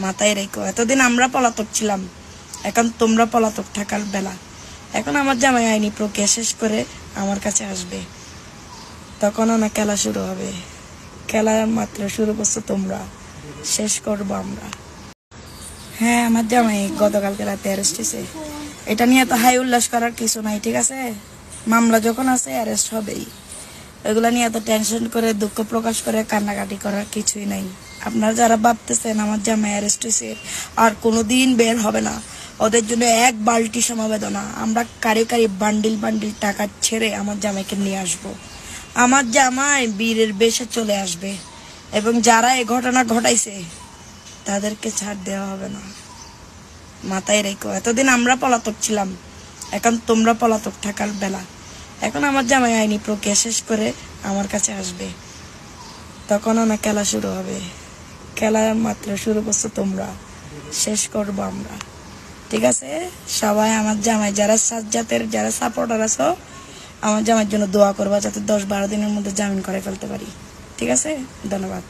মাথায় রেখো। এতদিন আমরা পলাতক ছিলাম, এখন তোমরা পলাতক থাকার বেলা। এখন আমার জামাই আইনি প্রক্রিয়া শেষ করে আমার কাছে আসবে, তখন না খেলা শুরু হবে। খেলা মাত্র শুরু করছো তোমরা, শেষ করবো আমরা। হ্যাঁ, আমার জামাই গতকালকে রাতে অ্যারেস্ট হয়েছে। এটা নিয়ে তো হাই উল্লাস করার কিছু নাই, ঠিক আছে? মামলা যখন আছে অ্যারেস্ট হবেই। এগুলা নিয়ে এত টেনশন করে দুঃখ প্রকাশ করে কান্নাকাটি করার কিছুই নাই। আপনারা যারা ভাবতেছেন আমার জামাই অ্যারেস্ট হয়েছে আর কোনোদিন বের হবে না, ওদের জন্য এক বালতি সমবেদনা। আমরা কারি কারি বান্ডিল বান্ডিল টাকা ছেড়ে আমার জামাইকে নিয়ে আসব। আমার জামাই বীরের বেশে চলে আসবে এবং যারা এই ঘটনা ঘটাইছে তাদেরকে ছাড় দেওয়া হবে না, মাথায় রেখো। এতদিন আমরা পলাতক ছিলাম, এখন তোমরা পলাতক থাকার বেলা। এখন আমার জামাই আইনি প্রক্রিয়া শেষ করে আমার কাছে আসবে, তখন না খেলা শুরু হবে। খেলা মাত্র শুরু করছো তোমরা, শেষ করবো আমরা, ঠিক আছে? সবাই আমার জামাই যারা সাজ্জাতের যারা সাপোর্টার আছো, আমার জামাইয়ের জন্য দোয়া করবা যাতে 10-12 দিনের মধ্যে জামিন করে ফেলতে পারি, ঠিক আছে? ধন্যবাদ।